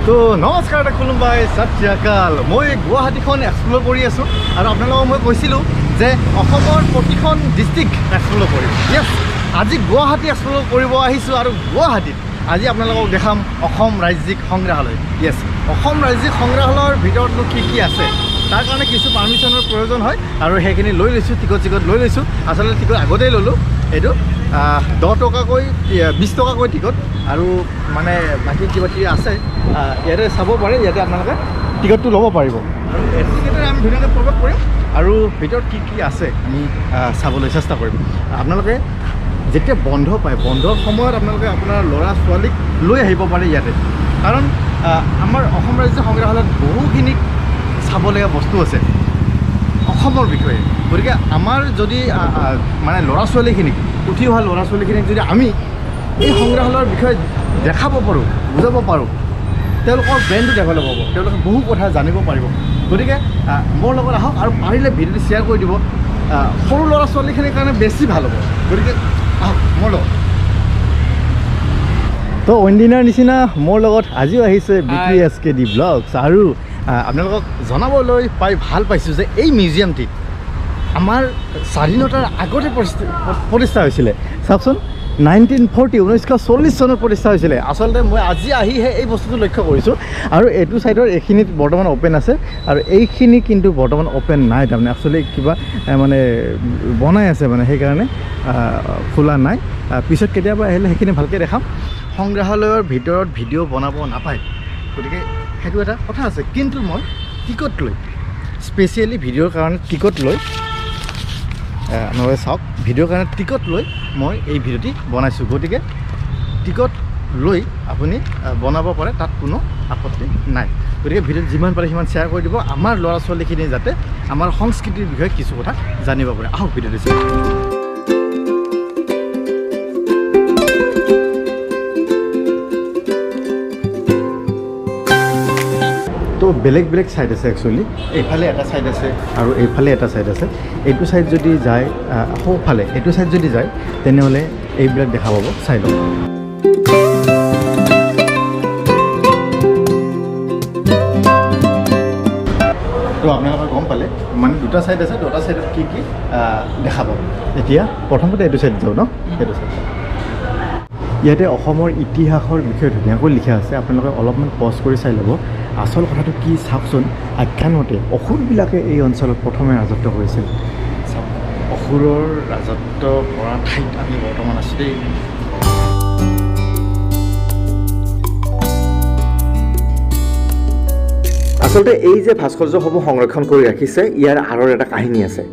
তো নমস্কাৰ খুলুমবাই সত শ্ৰী আকাল মই গুৱাহাটীখন এক্সপ্ল'ৰ কৰি আছোঁ আৰু আপোনালোকক মই কৈছিলোঁ যে অসমৰ প্ৰতিখন ডিষ্ট্ৰিক্ট এক্সপ্ল'ৰ কৰিম য়েছ আজি গুৱাহাটী এক্সপ্ল'ৰ কৰিব আহিছোঁ আৰু গুৱাহাটীত আজি আপোনালোকক দেখাম অসম ৰাজ্যিক সংগ্ৰহালয় য়েছ অসম ৰাজ্যিক সংগ্ৰহালয়ৰ ভিতৰতনো কি আছে তাৰ কাৰণে কিছু পাৰ্মিশ্যনৰ প্ৰয়োজন হয় আৰু সেইখিনি লৈ লৈছোঁ টিকট লৈ লৈছোঁ আচলতে টিকট আগতেই ল'লোঁ এইটো 10 টকাকৈ 20 টকাকৈ টিকট আৰু মানে বাকী কিবা কিবি আছে ইয়াতে চাব পাৰে ইয়াতে আপোনালোকে টিকটটো ল'ব পাৰিব আৰু টিকেটেৰে আমি ধুনীয়াকৈ প্ৰৱেশ কৰিম আৰু ভিতৰত কি আছে আমি চাবলৈ চেষ্টা কৰিম আপোনালোকে যেতিয়া বন্ধ পায় বন্ধৰ সময়ত আপোনালোকে আপোনাৰ ল'ৰা ছোৱালীক লৈ আহিব পাৰে ইয়াতে কাৰণ আমাৰ অসম ৰাজ্য সংগ্ৰহালয়ত বহুখিনি চাবলগীয়া বস্তু আছে অসমৰ বিষয়ে গতিকে আমাৰ যদি মানে ল'ৰা ছোৱালীখিনিক উঠি অহা ল'ৰা ছোৱালীখিনিক যদি আমি এই সংগ্ৰহালয়ৰ বিষয়ে দেখাব পাৰোঁ বুজাব পাৰোঁ তেওঁলোকৰ ব্ৰেইনটো ডেভেলপ হ'ব তেওঁলোকে বহু কথা জানিব পাৰিব গতিকে মোৰ লগত আহক আৰু পাৰিলে ভিডিঅ'টো শ্বেয়াৰ কৰি দিব সৰু ল'ৰা ছোৱালীখিনিৰ কাৰণে বেছি ভাল হ'ব গতিকে আহক মোৰ লগত তো অইনদিনাৰ নিচিনা মোৰ লগত আজিও আহিছে BTSKD ব্লগছ আৰু আপোনালোকক জনাবলৈ পাই ভাল পাইছোঁ যে এই মিউজিয়ামটি আমাৰ স্বাধীনতাৰ আগতে প্ৰতিষ্ঠা হৈছিলে চাওকচোন 1940 চনত প্ৰতিষ্ঠা হৈছিলে আচলতে মই আজি আহিহে এই বস্তুটো লক্ষ্য কৰিছোঁ আৰু এইটো ছাইডৰ এইখিনিত বৰ্তমান অ'পেন আছে আৰু এইখিনি কিন্তু বৰ্তমান অ'পেন নাই তাৰমানে একচুৱেলি কিবা মানে বনাই আছে মানে সেইকাৰণে খোলা নাই পিছত কেতিয়াবা আহিলে সেইখিনি ভালকৈ দেখাম সংগ্ৰহালয়ৰ ভিতৰত ভিডিঅ' বনাব নাপায় গতিকে সেইটো এটা কথা আছে কিন্তু মই টিকট লৈ স্পেচিয়েলি ভিডিঅ'ৰ কাৰণে টিকট লৈ আপোনালোকে চাওক ভিডিঅ'ৰ কাৰণে টিকট লৈ মই এই ভিডিঅ'টি বনাইছোঁ গতিকে টিকট লৈ আপুনি বনাব পাৰে তাত কোনো আপত্তি নাই গতিকে ভিডিঅ'ত যিমান পাৰে সিমান শ্বেয়াৰ কৰি দিব আমাৰ ল'ৰা ছোৱালীখিনি যাতে আমাৰ সংস্কৃতিৰ বিষয়ে কিছু কথা জানিব পাৰে আহক ভিডিঅ'টো চাওক তো বেলেগ বেলেগ ছাইড আছে একচুৱেলি এইফালে এটা ছাইড আছে আৰু এইফালে এটা ছাইড আছে এইটো ছাইড যদি যায় সোঁফালে এইটো ছাইড যদি যায় তেনেহ'লে এইবিলাক দেখা পাব চাই লওক তো আপোনালোকে গম পালে মানে দুটা ছাইড আছে দুটা ছাইডত কি দেখা পাব এতিয়া প্ৰথমতে এইটো ছাইড যাওঁ ন সেইটো ছাইড ইয়াতে অসমৰ ইতিহাসৰ বিষয়ে ধুনীয়াকৈ লিখা আছে আপোনালোকে অলপমান পজ কৰি চাই ল'ব আচল কথাটো কি চাওকচোন আখ্যানমতে অসুৰবিলাকে এই অঞ্চলত প্ৰথমে ৰাজত্ব কৰিছিল অসুৰৰ ৰাজত্ব কৰা ঠাইত আমি বৰ্তমান আছোঁ দেই আচলতে এই যে ভাস্কৰ্যসমূহ সংৰক্ষণ কৰি ৰাখিছে ইয়াৰ আঁৰৰ এটা কাহিনী আছে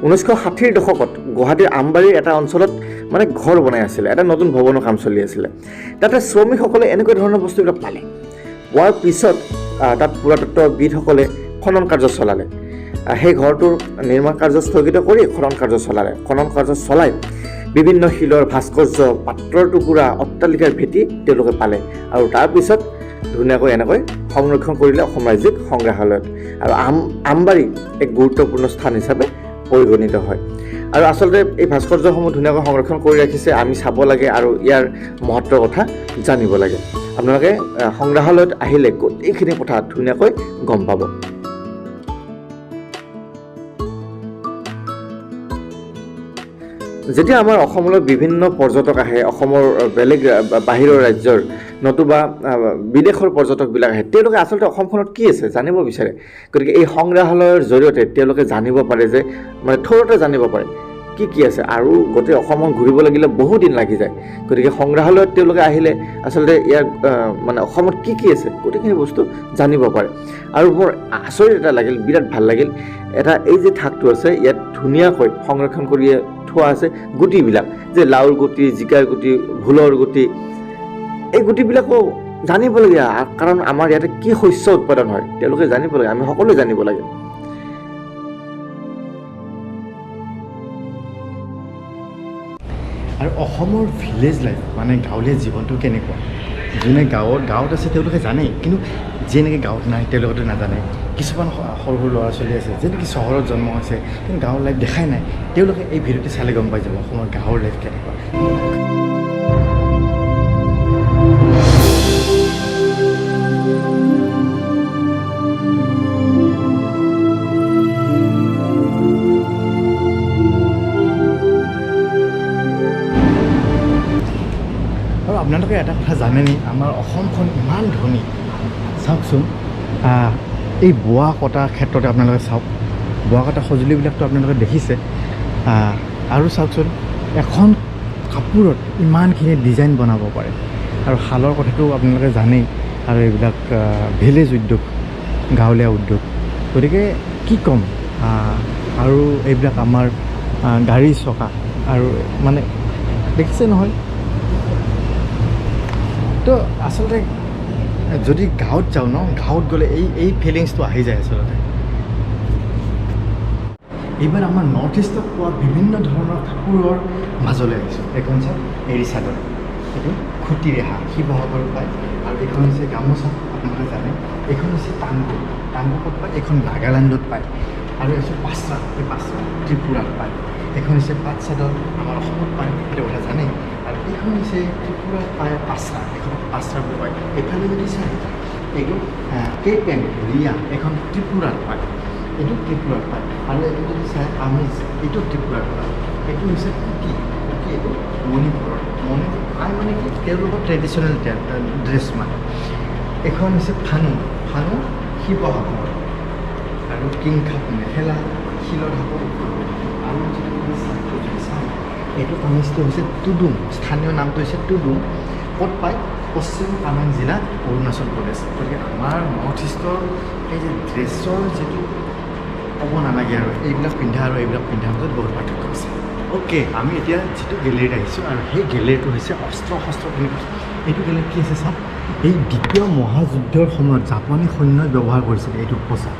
1960ৰ দশকত গুৱাহাটীৰ আমবাৰীৰ এটা অঞ্চলত মানে ঘৰ বনাই আছিলে এটা নতুন ভৱনৰ কাম চলি আছিলে তাতে শ্ৰমিকসকলে এনেকুৱা ধৰণৰ বস্তুবিলাক পালে পোৱাৰ পিছত তাত পুৰাতত্ত্ববিদসকলে খনন কাৰ্য চলালে সেই ঘৰটোৰ নিৰ্মাণ কাৰ্য স্থগিত কৰি খনন কাৰ্য চলাই বিভিন্ন শিলৰ ভাস্কৰ্য পাত্ৰৰ টুকুৰা অট্টালিকাৰ ভেটি তেওঁলোকে পালে আৰু তাৰপিছত ধুনীয়াকৈ এনেকৈ সংৰক্ষণ কৰিলে অসম ৰাজ্যিক সংগ্ৰহালয়ত আৰু আমবাৰী এক গুৰুত্বপূৰ্ণ স্থান হিচাপে পৰিগণিত হয় আৰু আচলতে এই ভাস্কৰ্যসমূহ ধুনীয়াকৈ সংৰক্ষণ কৰি ৰাখিছে আমি চাব লাগে আৰু ইয়াৰ মহত্বৰ কথা জানিব লাগে আপোনালোকে সংগ্ৰহালয়ত আহিলে গোটেইখিনি কথা ধুনীয়াকৈ গম পাব যেতিয়া আমাৰ অসমলৈ বিভিন্ন পৰ্যটক আহে অসমৰ বেলেগ বাহিৰৰ ৰাজ্যৰ নতুবা বিদেশৰ পৰ্যটকবিলাক আহে তেওঁলোকে আচলতে অসমখনত কি আছে জানিব বিচাৰে গতিকে এই সংগ্ৰহালয়ৰ জৰিয়তে তেওঁলোকে জানিব পাৰে যে মানে থোৰতে জানিব পাৰে কি আছে আৰু গোটেই অসমখন ঘূৰিব লাগিলে বহু দিন লাগি যায় গতিকে সংগ্ৰহালয়ত তেওঁলোকে আহিলে আচলতে ইয়াৰ মানে অসমত কি আছে গোটেইখিনি বস্তু জানিব পাৰে আৰু মোৰ আচৰিত এটা লাগিল বিৰাট ভাল লাগিল এটা এই যে থাকটো আছে ইয়াত ধুনীয়াকৈ সংৰক্ষণ কৰি থোৱা আছে গুটিবিলাক যে লাউৰ গুটি জিকাৰ গুটি ভোলৰ গুটি এই গুটিবিলাকো জানিবলগীয়া কাৰণ আমাৰ ইয়াতে কি শস্য উৎপাদন হয় তেওঁলোকে জানিব লাগে আমি সকলোৱে জানিব লাগে আৰু অসমৰ ভিলেজ লাইফ মানে গাঁৱলীয়া জীৱনটো কেনেকুৱা যোনে গাঁৱত আছে তেওঁলোকে জানে কিন্তু যেনেকৈ গাঁৱত নাই তেওঁলোকেতো নাজানে কিছুমান সৰু সৰু ল'ৰা ছোৱালী আছে যেনেকৈ চহৰত জন্ম হৈছে কিন্তু গাঁৱৰ লাইফ দেখাই নাই তেওঁলোকে এই ভিডিঅ'টো চালে গম পাই যাব অসমৰ গাঁৱৰ লাইফ কেনেকুৱা আপোনালোকে এটা কথা জানেনি আমাৰ অসমখন ইমান ধনী চাওকচোন এই বোৱা কটাৰ ক্ষেত্ৰতে আপোনালোকে চাওক বোৱা কটা সঁজুলিবিলাকতো আপোনালোকে দেখিছে আৰু চাওকচোন এখন কাপোৰত ইমানখিনি ডিজাইন বনাব পাৰে আৰু শালৰ কথাটো আপোনালোকে জানেই আৰু এইবিলাক ভিলেজ উদ্যোগ গাঁৱলীয়া উদ্যোগ গতিকে কি ক'ম আৰু এইবিলাক আমাৰ গাড়ী চকা আৰু মানে দেখিছে নহয় তো আচলতে যদি গাঁৱত যাওঁ ন গাঁৱত গ'লে এই ফিলিংছটো আহি যায় আচলতে এইবাৰ আমাৰ নৰ্থ ইষ্টত পোৱা বিভিন্ন ধৰণৰ কাপোৰৰ মাজলৈ আহিছোঁ এইখন চাওক এৰী চাদৰ এইটো খুটি ৰেহা শিৱসাগৰত পায় আৰু এইখন হৈছে গামোচা আপোনালোকে জানে এইখন হৈছে টাংগু ক'ত পায় এইখন নাগালেণ্ডত পায় আৰু এইখন পাঁচৰা এই পাঁচৰা ত্ৰিপুৰাত পায় এইখন হৈছে পাট চাদৰ আমাৰ অসমত পায় সেইটো কথা জানেই আৰু এইখন হৈছে ত্ৰিপুৰাত পায় পাঁচৰা এইখন পাঁচৰা বুলি পায় এইফালে যদি চাই এইটো কেপেন ৰিয়া এইখন ত্ৰিপুৰাত পায় এইটো ত্ৰিপুৰাত পায় আৰু এইটো যদি চাই আমেজ এইটো ত্ৰিপুৰাত পায় এইটো হৈছে কুকি এইটো মণিপুৰৰ পাই মানে কি তেওঁলোকৰ ট্ৰেডিশ্যনেল ড্ৰেছ মানে এইখন হৈছে ফানু শিৱসাগৰ আৰু কিংখাপ মেখেলা শিলৰ ঢাপৰ আৰু যদি চাওঁ এইটো কামিজটো হৈছে টুডুম স্থানীয় নামটো হৈছে টুডুম ক'ত পায় পশ্চিম কামেং জিলা অৰুণাচল প্ৰদেশ গতিকে আমাৰ নৰ্থ ইষ্টৰ এই যে ড্ৰেছৰ যিটো ক'ব নালাগে আৰু এইবিলাক পিন্ধা আৰু এইবিলাক পিন্ধাৰ মাজত বহুত পাৰ্থক্য আছে অ'কে আমি এতিয়া যিটো গেলেৰীত আহিছোঁ আৰু সেই গেলেৰীটো হৈছে অস্ত্ৰ শস্ত্ৰখিনি এইটো গেলেৰীত কি আছে চাওক এই দ্বিতীয় মহাযুদ্ধৰ সময়ত জাপানী সৈন্যই ব্যৱহাৰ কৰিছিলে এইটো পোচাক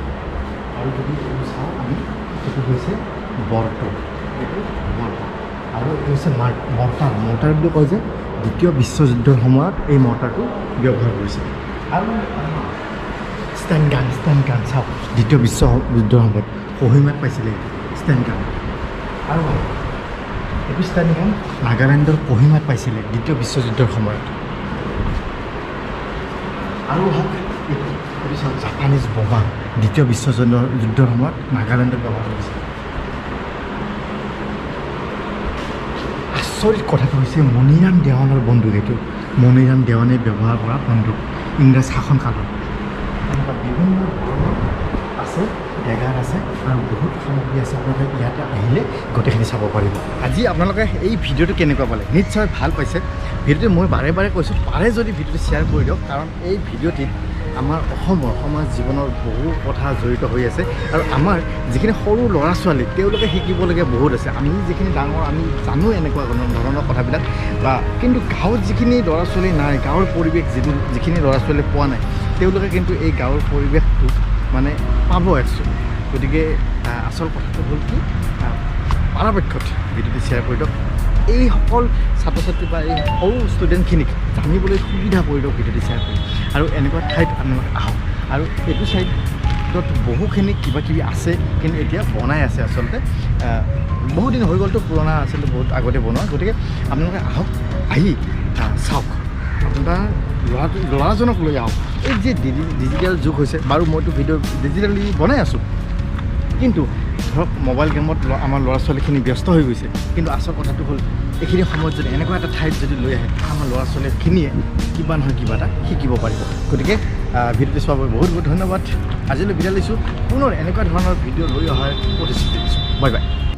আৰু যদি এইটো চাওঁ আমি এইটো হৈছে বৰ্ত এইটো বৰ্ত আৰু এইটো হৈছে মৰ্টাৰ বুলি কয় যে দ্বিতীয় বিশ্বযুদ্ধৰ সময়ত এই মৰ্টাৰটো ব্যৱহাৰ কৰিছিলে আৰু ষ্টেণ্ড গান চাওক দ্বিতীয় বিশ্বযুদ্ধৰ সময়ত কহিমাত পাইছিলে ষ্টেণ্ড গান আৰু এইটো ষ্টেণ্ড গান নাগালেণ্ডৰ কহিমাত পাইছিলে দ্বিতীয় বিশ্বযুদ্ধৰ সময়ত আৰু এইটো চাওক জাপানীজ বোমা দ্বিতীয় বিশ্বযুদ্ধৰ সময়ত নাগালেণ্ডত ব্যৱহাৰ কৰিছিলে আচৰিত কথাটো হৈছে মণিৰাম দেৱানৰ বন্দুক এইটো মণিৰাম দেৱানে ব্যৱহাৰ কৰা বন্দুক ইংৰাজ শাসনকালত এনেকুৱা বিভিন্ন ধৰণৰ আছে ডেগাৰ আছে আৰু বহুত সামগ্ৰী আছে আপোনালোকে ইয়াতে আহিলে গোটেইখিনি চাব পাৰিব আজি আপোনালোকে এই ভিডিঅ'টো কেনেকুৱা পালে নিশ্চয় ভাল পাইছে ভিডিঅ'টো মই বাৰে বাৰে কৈছোঁ পাৰে যদি ভিডিঅ'টো শ্বেয়াৰ কৰি দিয়ক কাৰণ এই ভিডিঅ'টিত আমাৰ অসমৰ সমাজ জীৱনৰ বহু কথা জড়িত হৈ আছে আৰু আমাৰ যিখিনি সৰু ল'ৰা ছোৱালী তেওঁলোকে শিকিবলগীয়া বহুত আছে আমি যিখিনি ডাঙৰ আমি জানো এনেকুৱা ধৰণৰ কথাবিলাক বা কিন্তু গাঁৱত যিখিনি ল'ৰা ছোৱালী নাই গাঁৱৰ পৰিৱেশ যিখিনি ল'ৰা ছোৱালীয়ে পোৱা নাই তেওঁলোকে কিন্তু এই গাঁৱৰ পৰিৱেশটো মানে পাব একচুৱেলি গতিকে আচল কথাটো হ'ল কি পৰাপক্ষত ভিডিঅ'টো শ্বেয়াৰ কৰি দিয়ক এইসকল ছাত্ৰ ছাত্ৰী বা এই সৰু ষ্টুডেণ্টখিনিক জানিবলৈ সুবিধা কৰি দিয়ক ভিডিঅ'টো শ্বেয়াৰ কৰি আৰু এনেকুৱা ঠাইত আপোনালোকে আহক আৰু এইটো ছাইডত বহুখিনি কিবা কিবি আছে কিন্তু এতিয়া বনাই আছে আচলতে বহু দিন হৈ গ'লতো পুৰণা আচলতে বহুত আগতে বনোৱা গতিকে আপোনালোকে আহক আহি চাওক আপোনাৰ ল'ৰাজনক লৈ আহক এই যে ডিজিটেল যুগ হৈছে বাৰু মইতো ভিডিঅ' ডিজিটেলি বনাই আছোঁ কিন্তু ধৰক মোবাইল গেমত আমাৰ ল'ৰা ছোৱালীখিনি ব্যস্ত হৈ গৈছে কিন্তু আচল কথাটো হ'ল এইখিনি সময়ত যদি এনেকুৱা এটা ঠাইত যদি লৈ আহে আমাৰ ল'ৰা ছোৱালীখিনিয়ে কিবা নহয় কিবা এটা শিকিব পাৰিব গতিকে ভিডিঅ'টো চোৱাৰ বাবে বহুত বহুত ধন্যবাদ আজিলৈ বিদায় লৈছোঁ পুনৰ এনেকুৱা ধৰণৰ ভিডিঅ' লৈ অহাৰ প্ৰতিশ্ৰুতি দিছোঁ বাই বাই